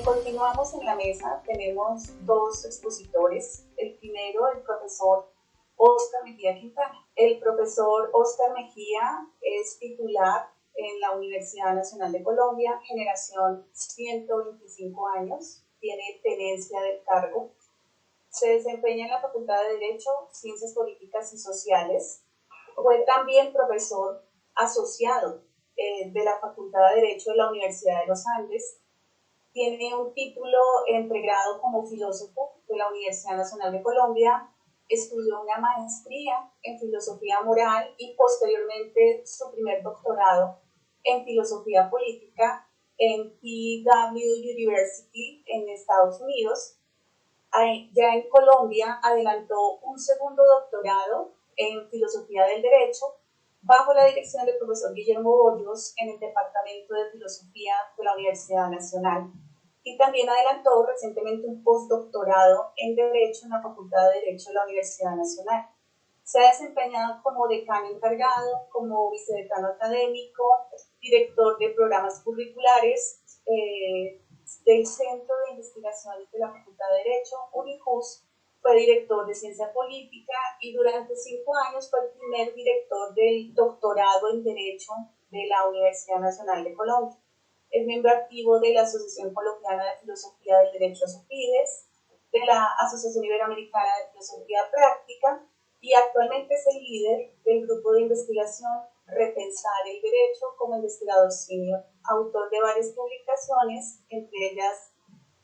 Continuamos en la mesa, tenemos dos expositores. El primero, el profesor Óscar Mejía Quintana. El profesor Óscar Mejía es titular en la Universidad Nacional de Colombia, generación 125 años, tiene tenencia del cargo. Se desempeña en la Facultad de Derecho, Ciencias Políticas y Sociales. Fue también profesor asociado de la Facultad de Derecho de la Universidad de los Andes. Tiene un título en pregrado como filósofo de la Universidad Nacional de Colombia. Estudió una maestría en filosofía moral y posteriormente su primer doctorado en filosofía política en TW University en Estados Unidos. Ya en Colombia adelantó un segundo doctorado en filosofía del derecho bajo la dirección del profesor Guillermo Hoyos en el Departamento de Filosofía de la Universidad Nacional. Y también adelantó recientemente un postdoctorado en Derecho en la Facultad de Derecho de la Universidad Nacional. Se ha desempeñado como decano encargado, como vicedecano académico, director de programas curriculares del Centro de Investigaciones de la Facultad de Derecho, UNIJUS. Fue director de Ciencia Política y durante 5 años fue el primer director del doctorado en Derecho de la Universidad Nacional de Colombia. Es miembro activo de la Asociación Colombiana de Filosofía del Derecho ASOFIDES, de la Asociación Iberoamericana de Filosofía Práctica y actualmente es el líder del grupo de investigación Repensar el Derecho como investigador senior, autor de varias publicaciones, entre ellas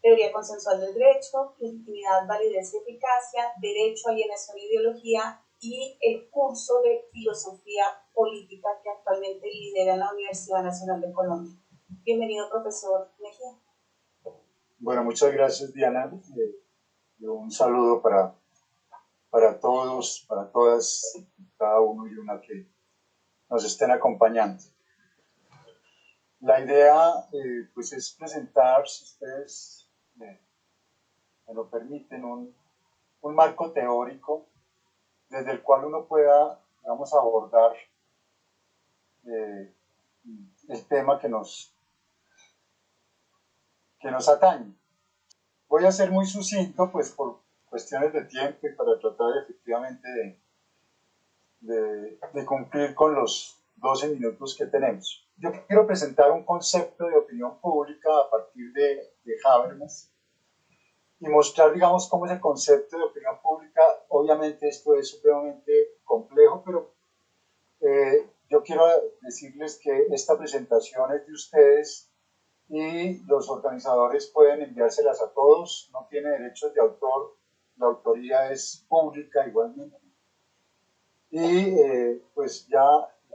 Teoría Consensual del Derecho, Legitimidad, Validez y Eficacia, Derecho, Alienación e Ideología y el curso de Filosofía Política que actualmente lidera en la Universidad Nacional de Colombia. Bienvenido, profesor Mejía. Bueno, muchas gracias, Diana. Un saludo para todos, para todas, cada uno y una que nos estén acompañando. La idea pues es presentar, si ustedes me lo permiten, un marco teórico desde el cual uno pueda, digamos, abordar el tema que nos atañe. Voy a ser muy sucinto, pues por cuestiones de tiempo y para tratar efectivamente de cumplir con los 12 minutos que tenemos. Yo quiero presentar un concepto de opinión pública a partir de Habermas y mostrar, digamos, cómo ese concepto de opinión pública, obviamente esto es supremamente complejo, pero yo quiero decirles que esta presentación es de ustedes y los organizadores pueden enviárselas a todos, no tiene derechos de autor, la autoría es pública igualmente. Y pues ya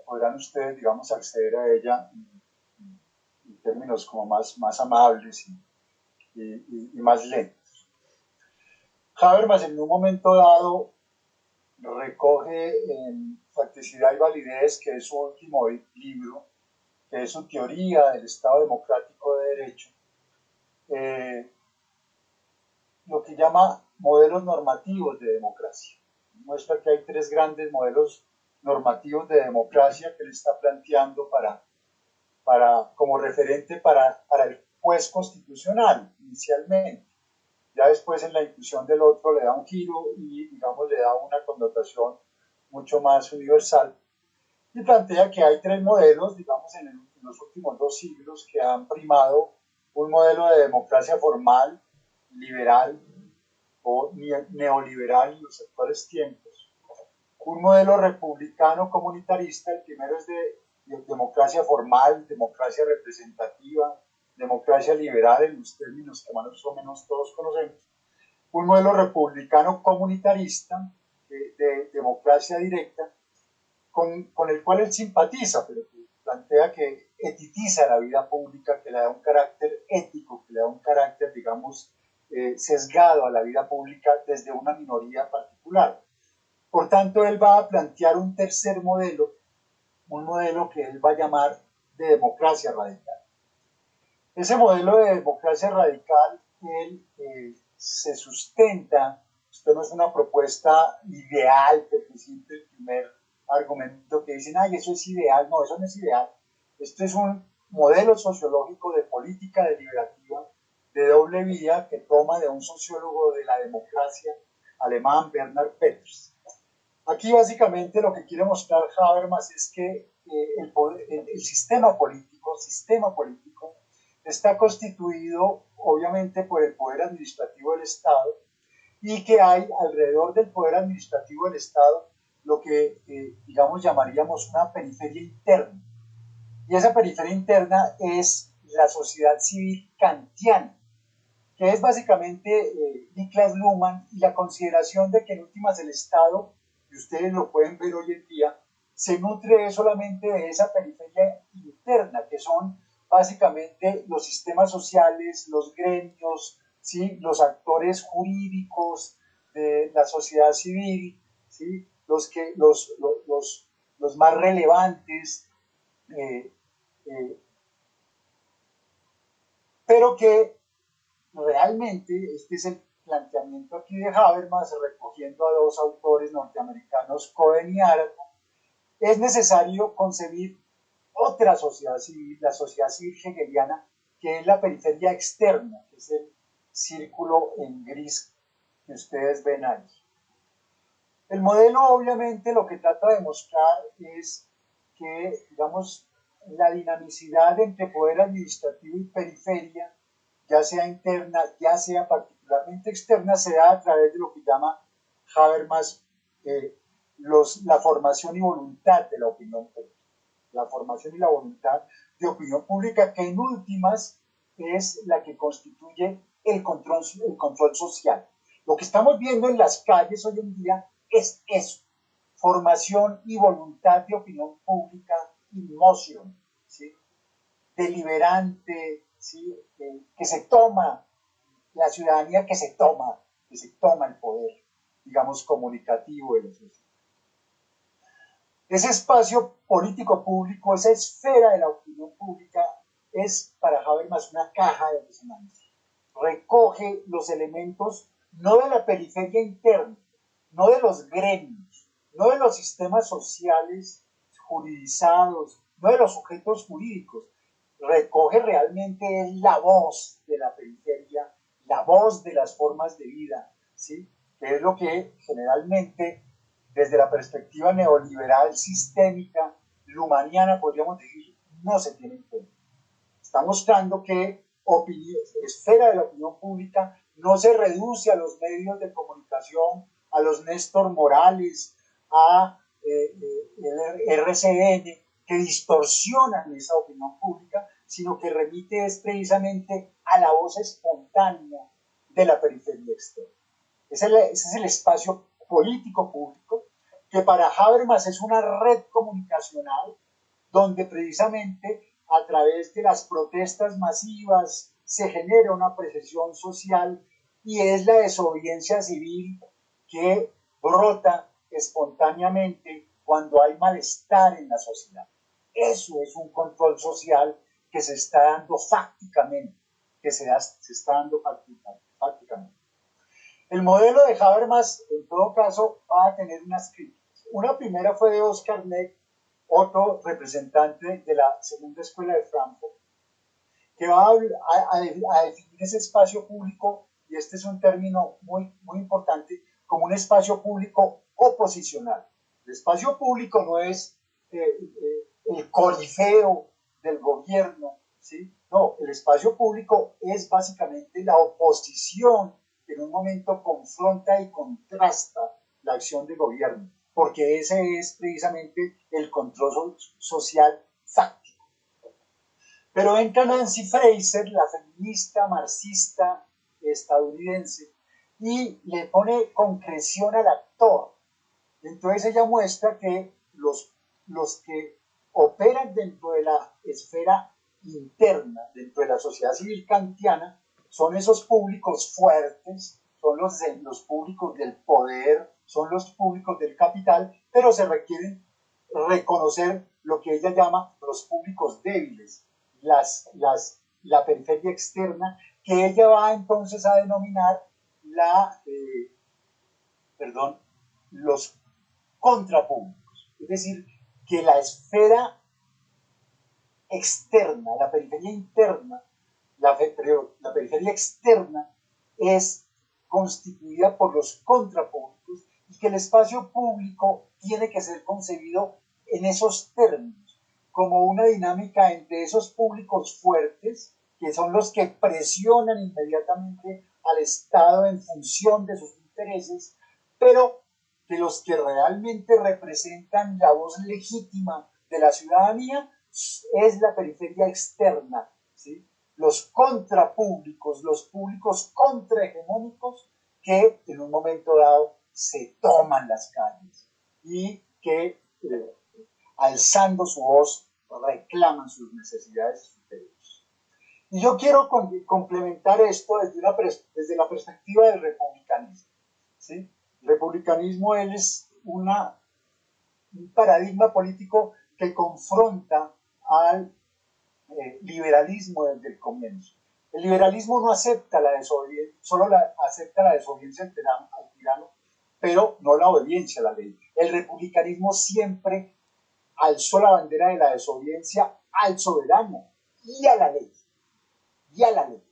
podrán ustedes, digamos, acceder a ella en términos como más amables y más lentos. Habermas en un momento dado recoge en Facticidad y Validez, que es su último libro, que es su teoría del Estado Democrático de Derecho, lo que llama modelos normativos de democracia. Muestra que hay 3 grandes modelos normativos de democracia que él está planteando como referente para el juez constitucional inicialmente. Ya después en la inclusión del otro le da un giro y, digamos, le da una connotación mucho más universal. Y plantea que hay 3 modelos, digamos, en los últimos 2 siglos que han primado un modelo de democracia formal, liberal o neoliberal en los actuales tiempos, un modelo republicano comunitarista, el primero es de democracia formal, democracia representativa, democracia liberal en los términos que más o menos todos conocemos, un modelo republicano comunitarista de democracia directa, con el cual él simpatiza, pero que plantea que etitiza la vida pública, que le da un carácter ético, que le da un carácter, digamos, sesgado a la vida pública desde una minoría particular. Por tanto, él va a plantear un tercer modelo, un modelo que él va a llamar de democracia radical. Ese modelo de democracia radical, él se sustenta, esto no es una propuesta ideal, porque siempre el primer argumento que dicen, ay, eso es ideal, no, eso no es ideal. Este es un modelo sociológico de política deliberativa de doble vía que toma de un sociólogo de la democracia alemán, Bernhard Peters. Aquí básicamente lo que quiere mostrar Habermas es que el sistema político está constituido obviamente por el poder administrativo del Estado y que hay alrededor del poder administrativo del Estado lo que digamos llamaríamos una periferia interna. Y esa periferia interna es la sociedad civil kantiana, que es básicamente Niklas Luhmann y la consideración de que en últimas el Estado, y ustedes lo pueden ver hoy en día, se nutre solamente de esa periferia interna, que son básicamente los sistemas sociales, los gremios, ¿sí? Los actores jurídicos de la sociedad civil, ¿sí? Los más relevantes, eh, eh, pero que realmente este es el planteamiento aquí de Habermas, recogiendo a dos autores norteamericanos, Cohen y Arado. Es necesario concebir otra sociedad civil, la sociedad civil hegeliana, que es la periferia externa, que es el círculo en gris que ustedes ven ahí. El modelo obviamente lo que trata de mostrar es que, digamos, la dinamicidad entre poder administrativo y periferia, ya sea interna, ya sea particularmente externa, se da a través de lo que llama Habermas la formación y voluntad de la opinión pública. La formación y la voluntad de opinión pública, que en últimas es la que constituye el control social. Lo que estamos viendo en las calles hoy en día es eso, formación y voluntad de opinión pública, emoción, ¿sí? Deliberante, ¿sí? Que se toma, la ciudadanía que se toma el poder, digamos, comunicativo de la sociedad. Ese espacio político público, esa esfera de la opinión pública, es para Habermas una caja de resonancia. Recoge los elementos no de la periferia interna, no de los gremios, no de los sistemas sociales juridizados, no de los sujetos jurídicos. Recoge realmente la voz de la periferia, la voz de las formas de vida, ¿sí? Que es lo que generalmente, desde la perspectiva neoliberal sistémica, lumaniana, podríamos decir, no se tiene en cuenta. Está mostrando que esfera de la opinión pública no se reduce a los medios de comunicación, a los Néstor Morales, a el RCN, que distorsionan esa opinión pública, sino que remite es precisamente a la voz espontánea de la periferia externa. Ese es el espacio político público, que para Habermas es una red comunicacional donde precisamente a través de las protestas masivas se genera una percepción social y es la desobediencia civil que brota espontáneamente cuando hay malestar en la sociedad. Eso es un control social que se está dando fácticamente, se está dando fácticamente. El modelo de Habermas, en todo caso, va a tener unas críticas. Una primera fue de Oscar Neck, otro representante de la segunda escuela de Frankfurt, que va a definir ese espacio público, y este es un término muy importante, como un espacio público oposicional. El espacio público no es el corifeo del gobierno, ¿sí? No, el espacio público es básicamente la oposición que en un momento confronta y contrasta la acción del gobierno, porque ese es precisamente el control social fáctico. Pero entra Nancy Fraser, la feminista marxista estadounidense, y le pone concreción al actor. Entonces ella muestra que los que operan dentro de la esfera interna, dentro de la sociedad civil kantiana, son esos públicos fuertes, son los públicos del poder, son los públicos del capital, pero se requieren reconocer lo que ella llama los públicos débiles, la periferia externa, que ella va entonces a denominar los contrapúblicos. Es decir, que la esfera externa, la periferia interna, pero la periferia externa es constituida por los contrapúblicos y que el espacio público tiene que ser concebido en esos términos, como una dinámica entre esos públicos fuertes, que son los que presionan inmediatamente al Estado en función de sus intereses, pero que los que realmente representan la voz legítima de la ciudadanía es la periferia externa, ¿sí? Los contrapúblicos, los públicos contrahegemónicos que en un momento dado se toman las calles y que alzando su voz reclaman sus necesidades y sus derechos. Y yo quiero complementar esto desde la perspectiva del republicanismo, ¿sí? El republicanismo es un paradigma político que confronta al liberalismo desde el comienzo. El liberalismo no acepta la desobediencia, solo acepta la desobediencia al tirano, pero no la obediencia a la ley. El republicanismo siempre alzó la bandera de la desobediencia al soberano y a la ley. Y a la ley.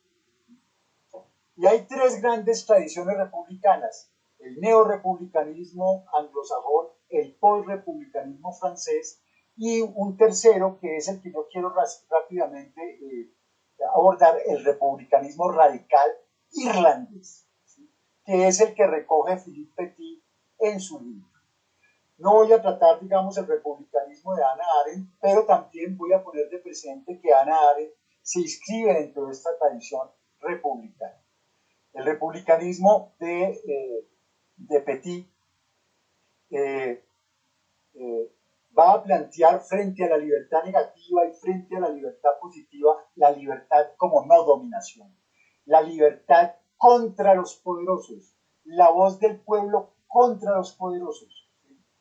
Y hay tres grandes tradiciones republicanas: el neorepublicanismo anglosajón, el postrepublicanismo francés y un tercero que es el que yo quiero rápidamente abordar, el republicanismo radical irlandés, ¿sí? Que es el que recoge Philippe Petit en su libro. No voy a tratar, digamos, el republicanismo de Hannah Arendt, pero también voy a poner de presente que Hannah Arendt se inscribe dentro de esta tradición republicana. El republicanismo de Petit va a plantear frente a la libertad negativa y frente a la libertad positiva la libertad como no dominación, la libertad contra los poderosos, la voz del pueblo contra los poderosos.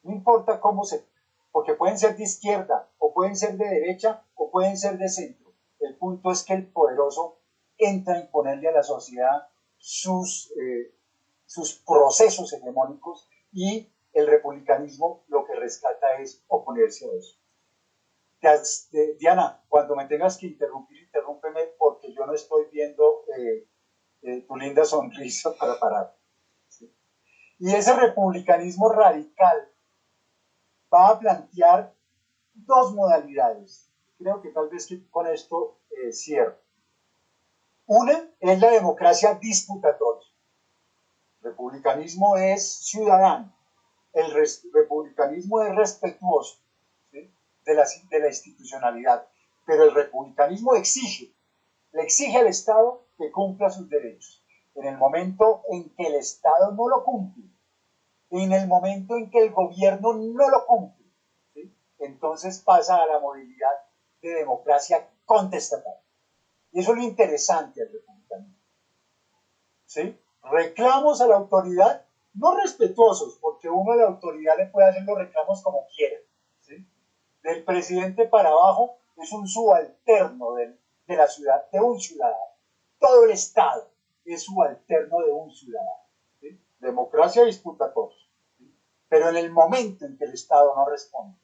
No importa cómo se, porque pueden ser de izquierda o pueden ser de derecha o pueden ser de centro. El punto es que el poderoso entra a imponerle a la sociedad sus procesos hegemónicos, y el republicanismo lo que rescata es oponerse a eso. Diana, cuando me tengas que interrumpir, interrúmpeme porque yo no estoy viendo tu linda sonrisa para parar. ¿Sí? Y ese republicanismo radical va a plantear dos modalidades. Creo que tal vez que con esto cierro. Una es la democracia disputatoria. El republicanismo es ciudadano. El republicanismo es respetuoso, ¿sí? de la institucionalidad. Pero el republicanismo le exige al Estado que cumpla sus derechos. En el momento en que el Estado no lo cumple, en el momento en que el gobierno no lo cumple, ¿sí? Entonces pasa a la modalidad de democracia contestataria. Y eso es lo interesante del republicanismo. ¿Sí? Reclamos a la autoridad, no respetuosos, porque uno a la autoridad le puede hacer los reclamos como quiera. ¿Sí? Del presidente para abajo es un subalterno de la ciudad, de un ciudadano. Todo el Estado es subalterno de un ciudadano. ¿Sí? Democracia disputa todos. ¿Sí? Pero en el momento en que el Estado no responde,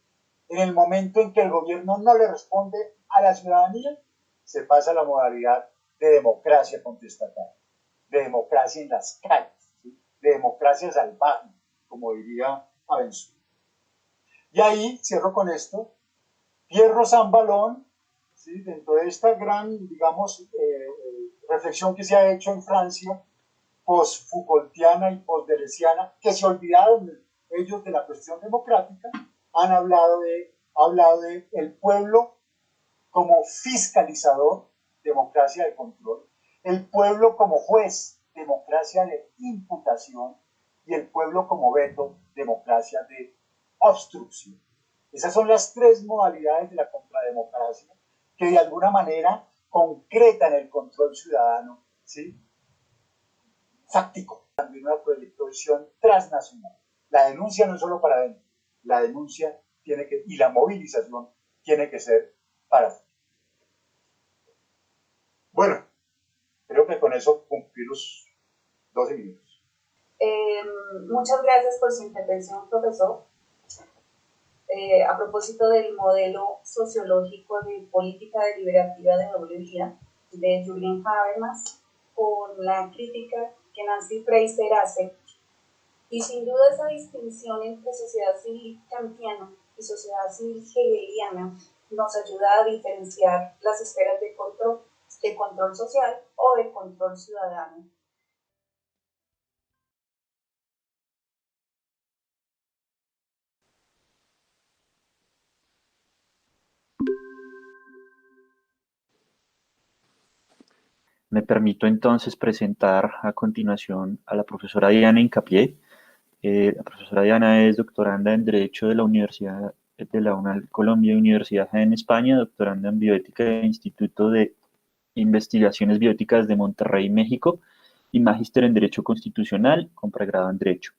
en el momento en que el gobierno no le responde a la ciudadanía, se pasa a la modalidad de democracia contestataria, de democracia en las calles, ¿sí? De democracia salvaje, como diría Abençoy. Y ahí cierro con esto. Pierre Rosanvallon, ¿sí? Dentro de esta gran, digamos, reflexión que se ha hecho en Francia, post-Foucaultiana y post-deleuziana, que se olvidaron ellos de la cuestión democrática, han hablado de el pueblo como fiscalizador, democracia de control, el pueblo como juez, democracia de imputación, y el pueblo como veto, democracia de obstrucción. Esas son las tres modalidades de la contrademocracia que de alguna manera concretan el control ciudadano, ¿sí? Fáctico, también una proyección transnacional. La denuncia no es solo para dentro, la denuncia tiene que, y la movilización tiene que ser para afuera. Bueno, creo que con eso cumplí los 12 minutos. Muchas gracias por su intervención, profesor. A propósito del modelo sociológico de política deliberativa de doble vía, de Julian Habermas, por la crítica que Nancy Fraser hace. Y sin duda esa distinción entre sociedad civil kantiana y sociedad civil hegeliana nos ayuda a diferenciar las esferas de control social o de control ciudadano. Me permito entonces presentar a continuación a la profesora Diana Hincapié. La profesora Diana es doctoranda en Derecho de la Universidad de la UNAL Colombia y Universidad en España, doctoranda en Bioética del Instituto de Investigaciones Bioéticas de Monterrey, México, y magíster en Derecho Constitucional con pregrado en Derecho.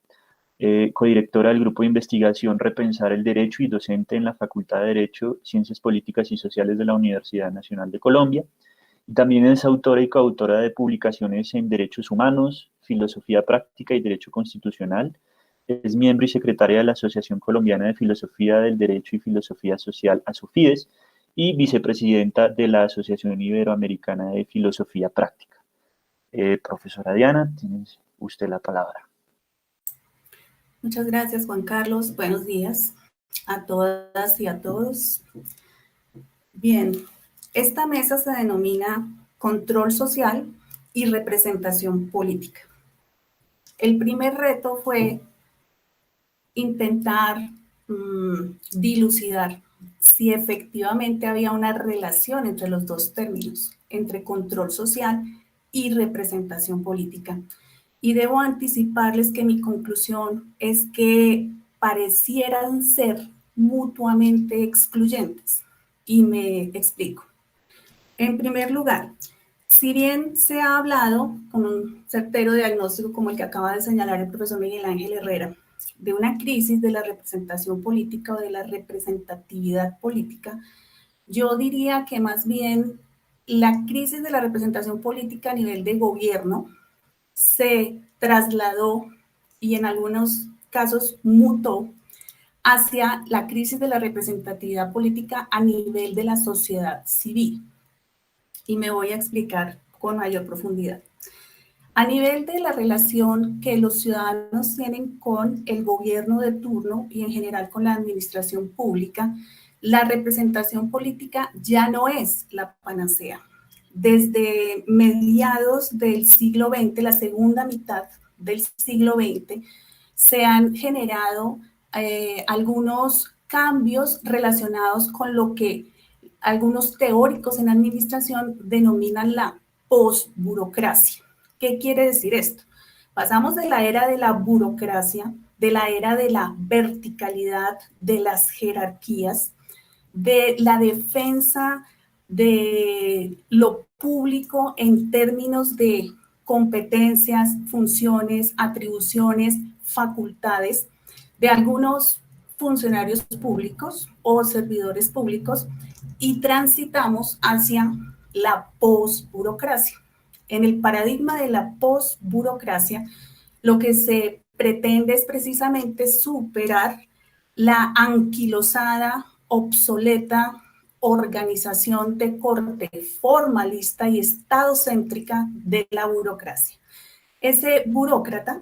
Codirectora del Grupo de Investigación Repensar el Derecho y docente en la Facultad de Derecho, Ciencias Políticas y Sociales de la Universidad Nacional de Colombia. Y también es autora y coautora de publicaciones en Derechos Humanos, Filosofía Práctica y Derecho Constitucional. Es miembro y secretaria de la Asociación Colombiana de Filosofía del Derecho y Filosofía Social, ASOFIDES, y vicepresidenta de la Asociación Iberoamericana de Filosofía Práctica. Profesora Diana, tiene usted la palabra. Muchas gracias, Juan Carlos. Buenos días a todas y a todos. Bien, esta mesa se denomina Control Social y Representación Política. El primer reto fue intentar dilucidar si efectivamente había una relación entre los dos términos, entre control social y representación política. Y debo anticiparles que mi conclusión es que parecieran ser mutuamente excluyentes. Y me explico. En primer lugar, si bien se ha hablado con un certero diagnóstico como el que acaba de señalar el profesor Miguel Ángel Herrera, de una crisis de la representación política o de la representatividad política, yo diría que más bien la crisis de la representación política a nivel de gobierno se trasladó y en algunos casos mutó hacia la crisis de la representatividad política a nivel de la sociedad civil. Y me voy a explicar con mayor profundidad. A nivel de la relación que los ciudadanos tienen con el gobierno de turno y en general con la administración pública, la representación política ya no es la panacea. Desde mediados del siglo XX, la segunda mitad del siglo XX, se han generado algunos cambios relacionados con lo que algunos teóricos en administración denominan la posburocracia. ¿Qué quiere decir esto? Pasamos de la era de la burocracia, de la era de la verticalidad, de las jerarquías, de la defensa de lo público en términos de competencias, funciones, atribuciones, facultades de algunos funcionarios públicos o servidores públicos y transitamos hacia la posburocracia. En el paradigma de la posburocracia, lo que se pretende es precisamente superar la anquilosada, obsoleta organización de corte formalista y estadocéntrica de la burocracia. Ese burócrata,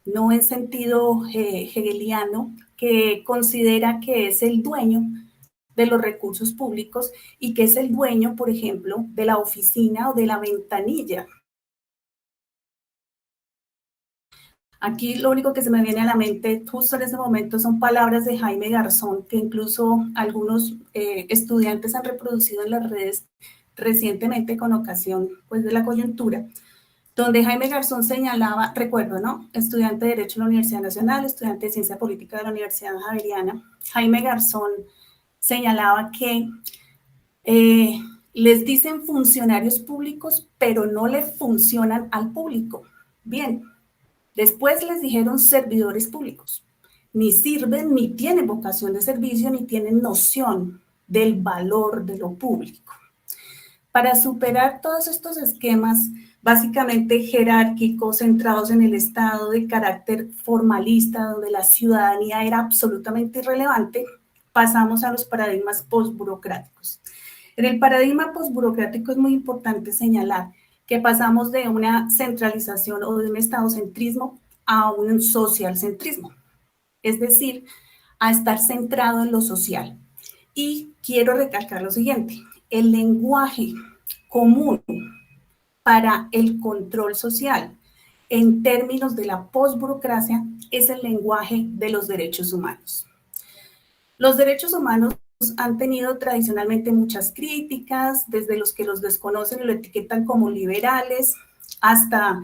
no en sentido hegeliano, que considera que es el dueño de los recursos públicos y que es el dueño, por ejemplo, de la oficina o de la ventanilla. Aquí lo único que se me viene a la mente justo en ese momento son palabras de Jaime Garzón, que incluso algunos estudiantes han reproducido en las redes recientemente con ocasión pues, de la coyuntura, donde Jaime Garzón señalaba, recuerdo, ¿no? Estudiante de Derecho en la Universidad Nacional, estudiante de Ciencia Política de la Universidad Javeriana. Jaime Garzón señalaba que les dicen funcionarios públicos, pero no le funcionan al público. Bien, después les dijeron servidores públicos. Ni sirven, ni tienen vocación de servicio, ni tienen noción del valor de lo público. Para superar todos estos esquemas, básicamente jerárquicos, centrados en el Estado, de carácter formalista, donde la ciudadanía era absolutamente irrelevante, pasamos a los paradigmas postburocráticos. En el paradigma posburocrático es muy importante señalar que pasamos de una centralización o de un estadocentrismo a un socialcentrismo, es decir, a estar centrado en lo social. Y quiero recalcar lo siguiente, el lenguaje común para el control social en términos de la posburocracia es el lenguaje de los derechos humanos. Los derechos humanos han tenido tradicionalmente muchas críticas, desde los que los desconocen y lo etiquetan como liberales, hasta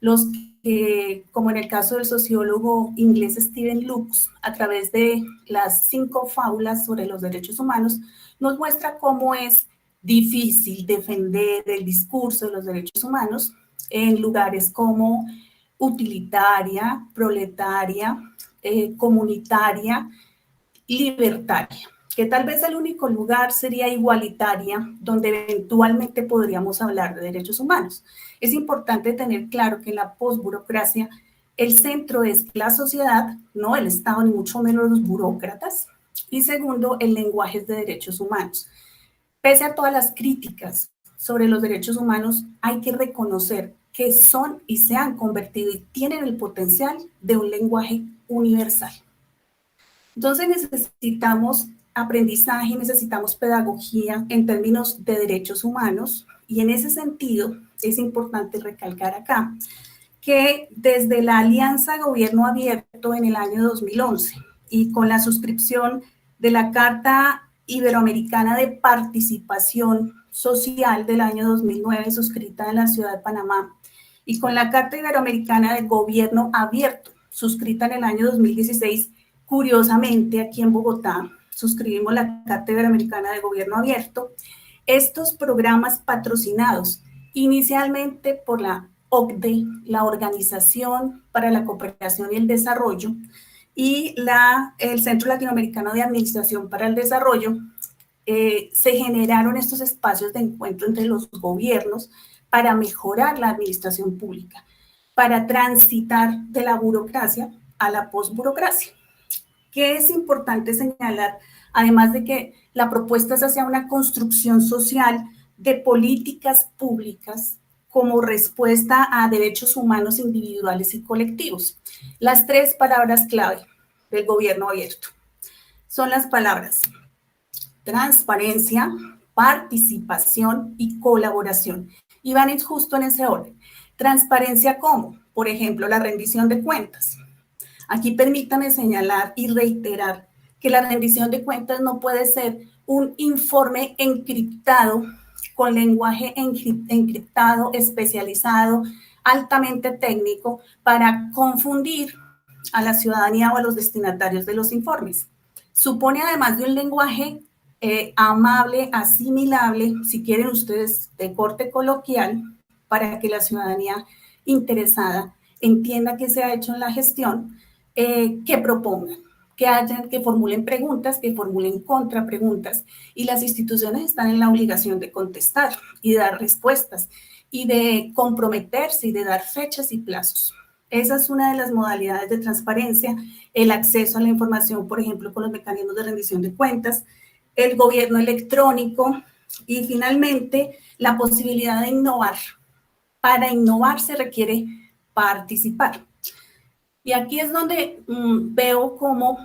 los que, como en el caso del sociólogo inglés Stephen Lux, a través de las 5 fábulas sobre los derechos humanos, nos muestra cómo es difícil defender el discurso de los derechos humanos en lugares como utilitaria, proletaria, comunitaria, libertaria, que tal vez el único lugar sería igualitaria, donde eventualmente podríamos hablar de derechos humanos. Es importante tener claro que en la posburocracia el centro es la sociedad, no el Estado, ni mucho menos los burócratas, y segundo, el lenguaje de derechos humanos. Pese a todas las críticas sobre los derechos humanos, hay que reconocer que son y se han convertido y tienen el potencial de un lenguaje universal. Entonces necesitamos aprendizaje, necesitamos pedagogía en términos de derechos humanos y en ese sentido es importante recalcar acá que desde la Alianza Gobierno Abierto en el año 2011 y con la suscripción de la Carta Iberoamericana de Participación Social del año 2009, suscrita en la ciudad de Panamá, y con la Carta Iberoamericana de Gobierno Abierto, suscrita en el año 2016, curiosamente, aquí en Bogotá, suscribimos la Carta Iberoamericana de Gobierno Abierto. Estos programas patrocinados inicialmente por la OCDE, la Organización para la Cooperación y el Desarrollo, y el Centro Latinoamericano de Administración para el Desarrollo, se generaron estos espacios de encuentro entre los gobiernos para mejorar la administración pública, para transitar de la burocracia a la posburocracia. ¿Qué es importante señalar? Además de que la propuesta es hacia una construcción social de políticas públicas como respuesta a derechos humanos individuales y colectivos. Las 3 palabras clave del gobierno abierto son las palabras transparencia, participación y colaboración. Y van justo en ese orden. Transparencia, ¿cómo? Por ejemplo, la rendición de cuentas. Aquí permítame señalar y reiterar que la rendición de cuentas no puede ser un informe encriptado con lenguaje encriptado, especializado, altamente técnico para confundir a la ciudadanía o a los destinatarios de los informes. Supone además de un lenguaje amable, asimilable, si quieren ustedes de corte coloquial, para que la ciudadanía interesada entienda qué se ha hecho en la gestión, que propongan, que formulen preguntas, que formulen contrapreguntas, y las instituciones están en la obligación de contestar y de dar respuestas y de comprometerse y de dar fechas y plazos. Esa es una de las modalidades de transparencia, el acceso a la información, por ejemplo, con los mecanismos de rendición de cuentas, el gobierno electrónico y finalmente la posibilidad de innovar. Para innovar se requiere participar. Y aquí es donde veo cómo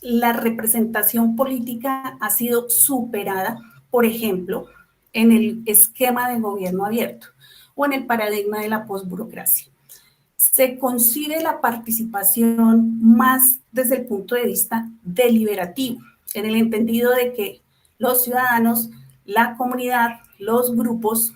la representación política ha sido superada, por ejemplo, en el esquema de gobierno abierto o en el paradigma de la posburocracia. Se concibe la participación más desde el punto de vista deliberativo, en el entendido de que los ciudadanos, la comunidad, los grupos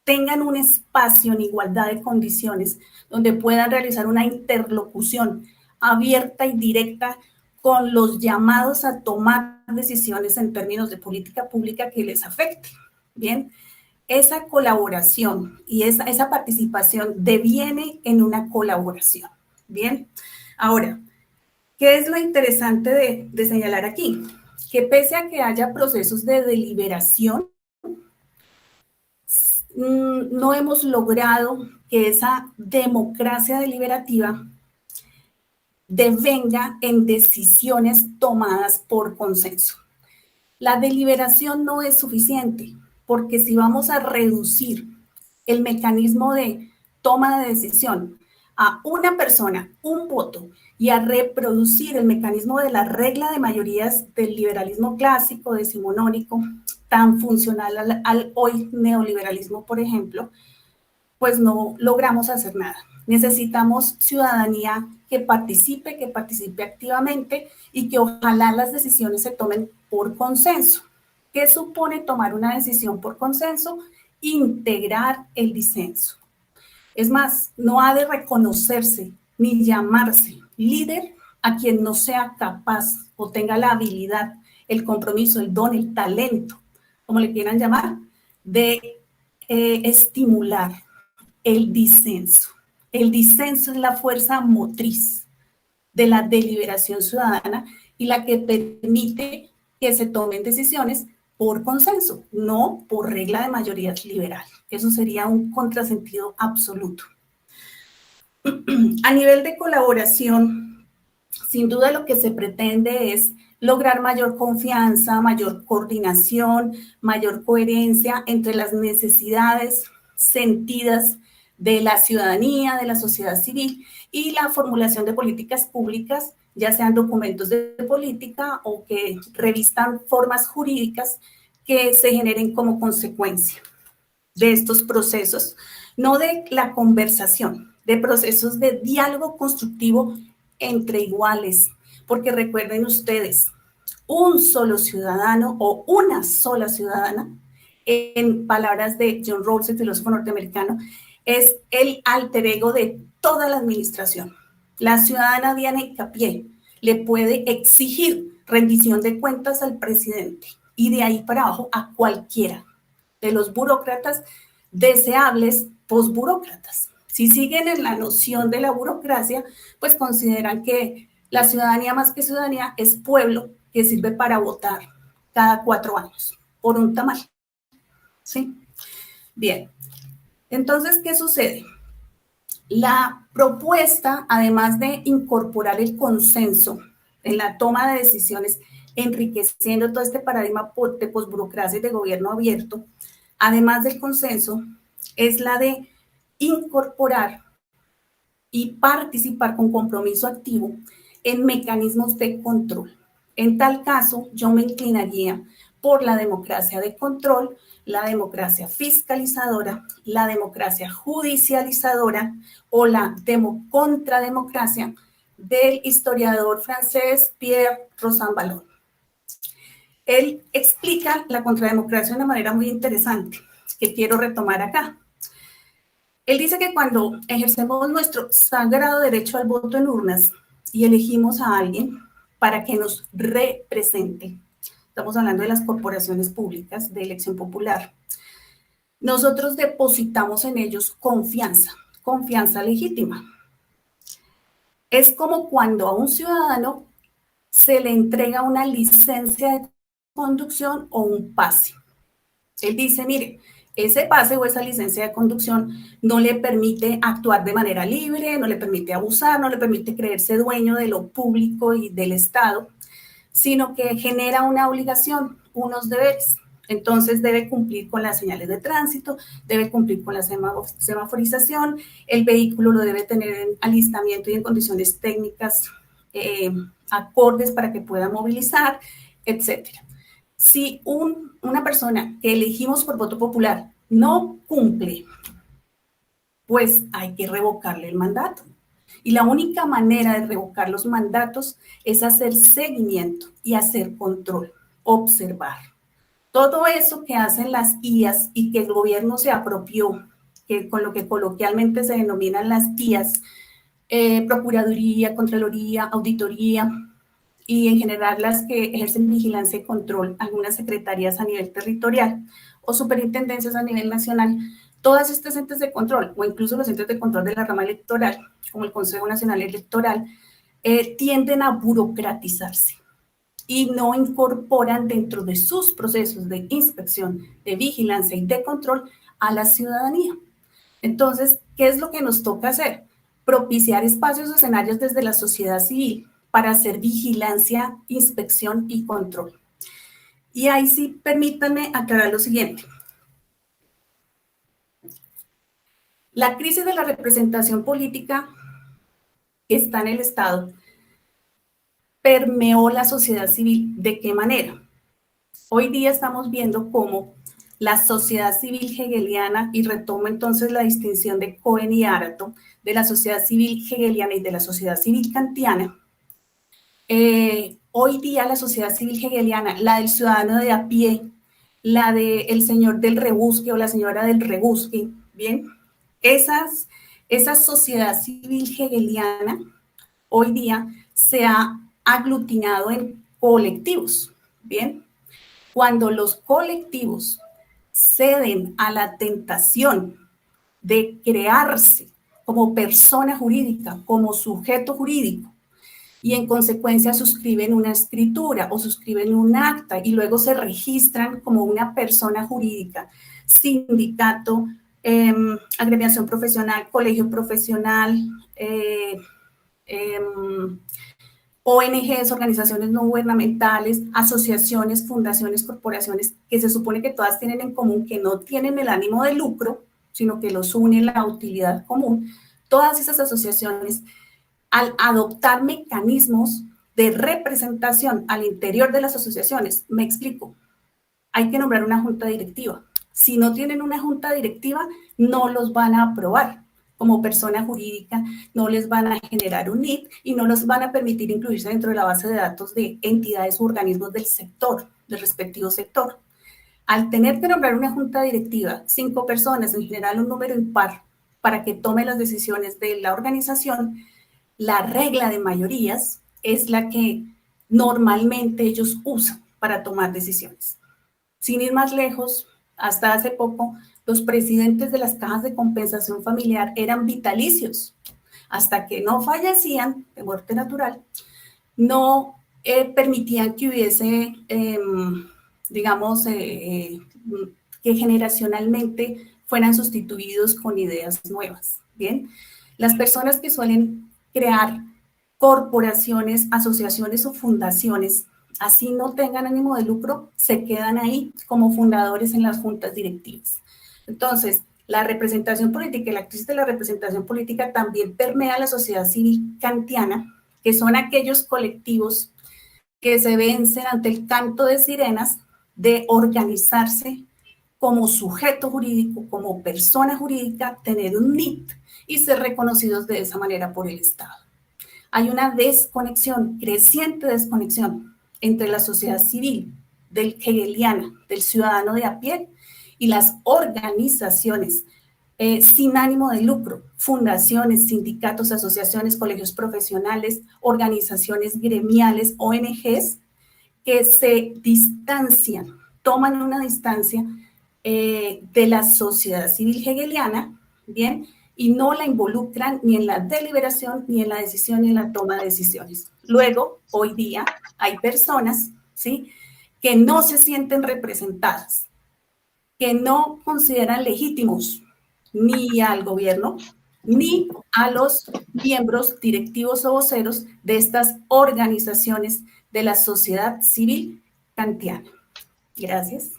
tengan un espacio en igualdad de condiciones donde puedan realizar una interlocución abierta y directa con los llamados a tomar decisiones en términos de política pública que les afecte. Bien, esa colaboración y esa participación deviene en una colaboración. Bien, ahora, ¿qué es lo interesante de señalar aquí? Que pese a que haya procesos de deliberación, no hemos logrado que esa democracia deliberativa devenga en decisiones tomadas por consenso. La deliberación no es suficiente, porque si vamos a reducir el mecanismo de toma de decisión a una persona, un voto, y a reproducir el mecanismo de la regla de mayorías del liberalismo clásico, decimonónico, tan funcional al hoy neoliberalismo, por ejemplo, pues no logramos hacer nada. Necesitamos ciudadanía que participe activamente y que ojalá las decisiones se tomen por consenso. ¿Qué supone tomar una decisión por consenso? Integrar el disenso. Es más, no ha de reconocerse ni llamarse líder a quien no sea capaz o tenga la habilidad, el compromiso, el don, el talento, como le quieran llamar, de estimular el disenso. El disenso es la fuerza motriz de la deliberación ciudadana y la que permite que se tomen decisiones por consenso, no por regla de mayorías liberal. Eso sería un contrasentido absoluto. A nivel de colaboración, sin duda lo que se pretende es lograr mayor confianza, mayor coordinación, mayor coherencia entre las necesidades sentidas de la ciudadanía, de la sociedad civil y la formulación de políticas públicas, ya sean documentos de política o que revistan formas jurídicas que se generen como consecuencia de estos procesos, no de la conversación, de procesos de diálogo constructivo entre iguales, porque recuerden ustedes, un solo ciudadano o una sola ciudadana, en palabras de John Rawls, el filósofo norteamericano, es el alter ego de toda la administración. La ciudadana Diana Hincapié le puede exigir rendición de cuentas al presidente y de ahí para abajo a cualquiera de los burócratas deseables posburócratas. Si siguen en la noción de la burocracia, pues consideran que la ciudadanía más que ciudadanía es pueblo que sirve para votar cada 4 años por un tamal. ¿Sí? Bien. Entonces, ¿qué sucede? La propuesta, además de incorporar el consenso en la toma de decisiones, enriqueciendo todo este paradigma de posburocracia y de gobierno abierto, además del consenso, es la de incorporar y participar con compromiso activo en mecanismos de control. En tal caso, yo me inclinaría por la democracia de control, la democracia fiscalizadora, la democracia judicializadora o la contrademocracia del historiador francés Pierre Rosanvallon. Él explica la contrademocracia de una manera muy interesante, que quiero retomar acá. Él dice que cuando ejercemos nuestro sagrado derecho al voto en urnas y elegimos a alguien para que nos represente, estamos hablando de las corporaciones públicas de elección popular, nosotros depositamos en ellos confianza legítima. Es como cuando a un ciudadano se le entrega una licencia de conducción o un pase. Él dice, mire, ese pase o esa licencia de conducción no le permite actuar de manera libre, no le permite abusar, no le permite creerse dueño de lo público y del Estado, sino que genera una obligación, unos deberes. Entonces debe cumplir con las señales de tránsito, debe cumplir con la semaforización, el vehículo lo debe tener en alistamiento y en condiciones técnicas acordes para que pueda movilizar, etcétera. Si una persona que elegimos por voto popular no cumple, pues hay que revocarle el mandato. Y la única manera de revocar los mandatos es hacer seguimiento y hacer control, observar. Todo eso que hacen las IAS y que el gobierno se apropió, que con lo que coloquialmente se denominan las IAS, Procuraduría, Contraloría, Auditoría, y en general las que ejercen vigilancia y control, algunas secretarías a nivel territorial o superintendencias a nivel nacional, todas estas entes de control o incluso los entes de control de la rama electoral, como el Consejo Nacional Electoral, tienden a burocratizarse y no incorporan dentro de sus procesos de inspección, de vigilancia y de control a la ciudadanía. Entonces, ¿qué es lo que nos toca hacer? Propiciar espacios o escenarios desde la sociedad civil para hacer vigilancia, inspección y control. Y ahí sí, permítanme aclarar lo siguiente. La crisis de la representación política que está en el Estado permeó la sociedad civil. ¿De qué manera? Hoy día estamos viendo cómo la sociedad civil hegeliana, y retomo entonces la distinción de Cohen y Arato, de la sociedad civil hegeliana y de la sociedad civil kantiana. Hoy día la sociedad civil hegeliana, la del ciudadano de a pie, la del señor del rebusque o la señora del rebusque, ¿bien? Esa sociedad civil hegeliana hoy día se ha aglutinado en colectivos, ¿bien? Cuando los colectivos ceden a la tentación de crearse como persona jurídica, como sujeto jurídico, y en consecuencia suscriben una escritura o suscriben un acta y luego se registran como una persona jurídica, sindicato, agremiación profesional, colegio profesional, ONGs, organizaciones no gubernamentales, asociaciones, fundaciones, corporaciones, que se supone que todas tienen en común que no tienen el ánimo de lucro, sino que los une la utilidad común. Todas esas asociaciones, al adoptar mecanismos de representación al interior de las asociaciones, me explico, hay que nombrar una junta directiva. Si no tienen una junta directiva, no los van a aprobar como persona jurídica, no les van a generar un NIT y no los van a permitir incluirse dentro de la base de datos de entidades u organismos del sector, del respectivo sector. Al tener que nombrar una junta directiva, 5 personas, en general un número impar, para que tome las decisiones de la organización, la regla de mayorías es la que normalmente ellos usan para tomar decisiones. Sin ir más lejos, hasta hace poco, los presidentes de las cajas de compensación familiar eran vitalicios. Hasta que no fallecían de muerte natural, no permitían que hubiese, digamos, que generacionalmente fueran sustituidos con ideas nuevas. Bien, las personas que suelen crear corporaciones, asociaciones o fundaciones, así no tengan ánimo de lucro, se quedan ahí como fundadores en las juntas directivas. Entonces, la representación política y la crisis de la representación política también permea la sociedad civil kantiana, que son aquellos colectivos que se vencen ante el canto de sirenas de organizarse como sujeto jurídico, como persona jurídica, tener un NIT y ser reconocidos de esa manera por el Estado. Hay una desconexión, creciente desconexión entre la sociedad civil del hegeliana, del ciudadano de a pie, y las organizaciones sin ánimo de lucro, fundaciones, sindicatos, asociaciones, colegios profesionales, organizaciones gremiales, ONGs, que se distancian, toman una distancia de la sociedad civil hegeliana, ¿bien? Y no la involucran ni en la deliberación, ni en la decisión, ni en la toma de decisiones. Luego, hoy día, hay personas, ¿sí?, que no se sienten representadas, que no consideran legítimos ni al gobierno, ni a los miembros directivos o voceros de estas organizaciones de la sociedad civil kantiana. Gracias.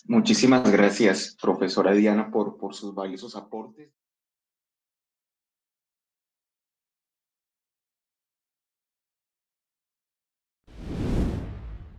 Muchísimas gracias, profesora Diana, por sus valiosos aportes.